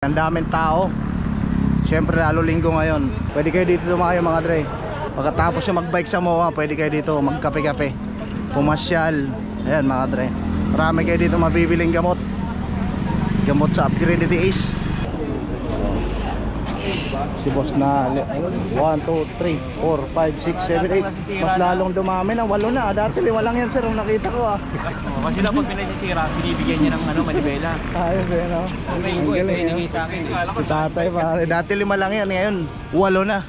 Ang daming tao. Siyempre lalo linggo ngayon. Pwede kayo dito tumayo mga dre. Pagkatapos yung magbike sa MOA, pwede kayo dito magkape-kape, pumasyal. Ayan mga dre, marami kayo dito mabibiling gamot. Gamot sa Upgraded Ace. Si boss na 1, 2, 3, 4, 5, 6, 7, 8. Mas lalong dumami ng 8 na. Dati 5 lang yan sir, ang nakita ko ah. Kasi daw pag pinasisira, binibigyan niya ng manibela. Ayos eh no. Ang binigay sa akin. Si tatay pare, dati 5 lang yan, ngayon 8 na.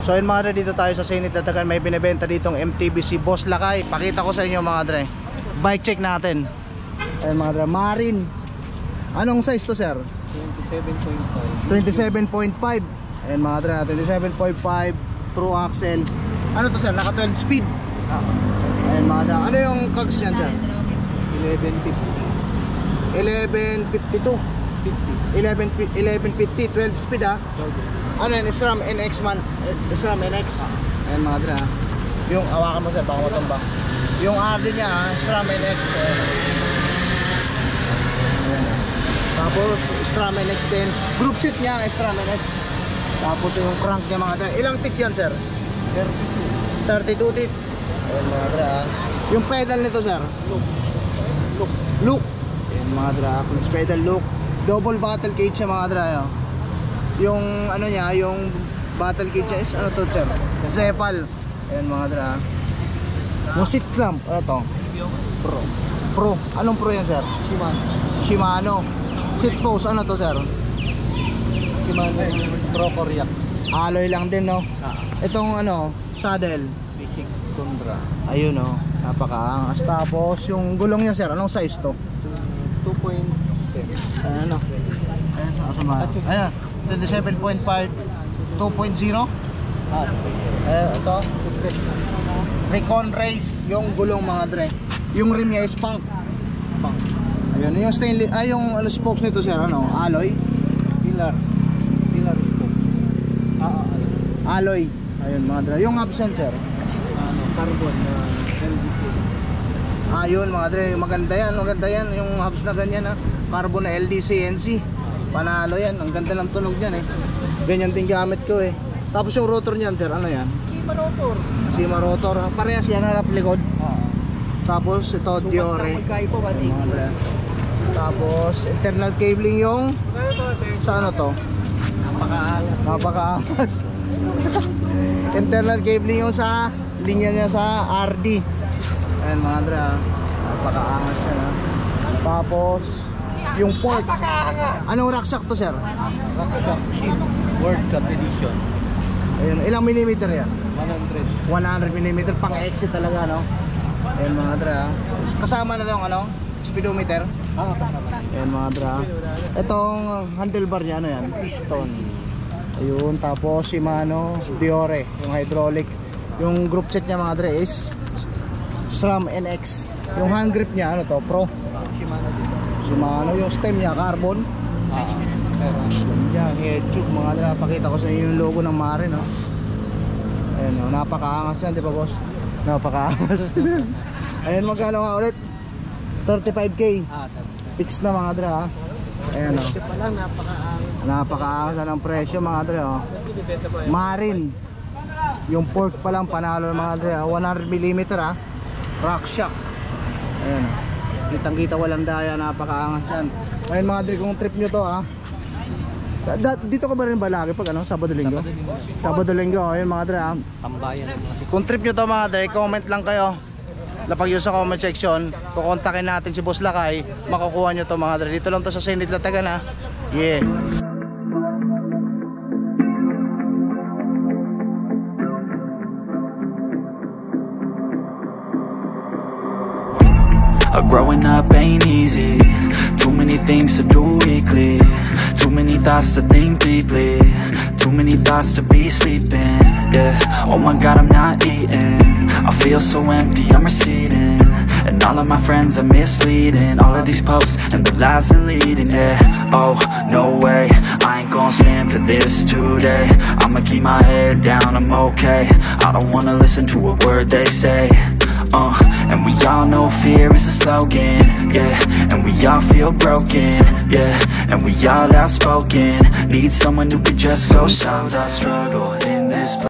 So yun mga dre, dito tayo sa Zenith Latagan. May binibenta ditong MTB si Boss Lakay. Pakita ko sa inyo mga dre. Bike check natin. Ayun mga dre, Marine. Anong size to sir? 27.5. Ayan mga dre, 27.5 true axle. Ano to sir? Naka 12 speed. Ayan mga dre, ano yung cogs yan sir? 1152 1150, 12 speed ah. Ano yan? SRAM NX man. SRAM NX. Ayan mga dre, yung hawakan mo sir, baka matumba. Yung RD nya SRAM NX. Tapos SRAM NX din. Group seat nya SRAM NX. Tapos yung crank nya mga dre, ilang teeth yan sir? 32 teeth. Ayan mga dre ah. Yung pedal nito sir? Look. Ayan mga dre, cruise pedal look. Double battle cage siya mga dre ah. Yung ano nya, yung battle cage is ano to sir? Zepal. Ayan mga dre ah. Yung seat clamp, ano to? Pro. Anong pro yan sir? Shimano. Seat post, ano to sir? Shimano Pro Korea. Alloy lang din no? Itong ano, saddle Basic Tundra. ayun no, napakaangas. Tapos yung gulong niya sir, anong size to? 2.10. Ano? Ayan, 27.5 2.0. Ito Recon Race. Yung gulong mga dre. Yung rim niya is punk. Ayun, yung stainless, yung spokes nito sir, ano, alloy? Pillar spoke. Alloy. Ayun mga dre. Yung absent sir? Carbon na LDC. Ayun mga dre, maganda yan yung hubs na ganyan ha. Carbon na LDC NC. Panalo yan, ang ganda ng tunog niyan eh. Ganyan din gamit ko eh. Tapos yung rotor niyan sir, ano yan? Sima rotor. Parehas yan, harap likod. Tapos ito Diore. Tapos internal cabling yung sa ano to? Napakaangas. Internal cabling yung sa linya niya sa RD. Ayan mga dre, napakaangas yan ha. Tapos yung port, anong rackshack to sir? Rackshack Sheep World Cup Edition. Ayun, ilang millimeter yan? 100 mm, pang exit talaga no. Ayan mga dre, kasama na yung ano, speedometer. Ayan mga dre, itong handlebar niya ano yan? Piston. Ayun, tapos Shimano Diore, yung hydraulic. Yung group set niya mga dre is SRAM NX. Yung hand grip niya ano to? Pro Shimano. Yung stem niya carbon. Yan, head tube mga dre. Pakita ko sa inyo yung logo ng Marine no? Ayan no, napakaangas yan di ba boss? Napakaangas. Ayan, magkano nga ulit? 35k. Fix na mga dre ha. Ayan o, napakaangas ng presyo mga dre o. Marine. Yung fork pa lang panalo mga dre ha. 100mm ha. Rackshack. Ayan o, kitang kita walang daya. Napakaangas yan. Ayan mga dre, kung trip nyo to ha, dito ka ba rin ba lagi pag ano, Sabado Linggo? Sabado Linggo, ayun mga dre ha. Tambayan. Kung trip nyo to mga dre, comment lang kayo. Lapag yun sa comment section, kukontakin natin si Boss Lakay, makukuha nyo to mga dre. Dito lang to sa Zenith Latagan ha. Yeah. Growing up ain't easy. Too many things to do weekly. Too many thoughts to think deeply. Too many thoughts to be sleeping. Yeah, oh my God, I'm not eating. I feel so empty, I'm receding. And all of my friends are misleading. All of these posts and the lives they're leading. Yeah, oh, no way, I ain't gonna stand for this today. I'ma keep my head down, I'm okay. I don't wanna listen to a word they say. And we all know fear is a slogan, yeah. And we all feel broken, yeah. And we all outspoken, need someone who could just so. Sometimes I struggle in this place.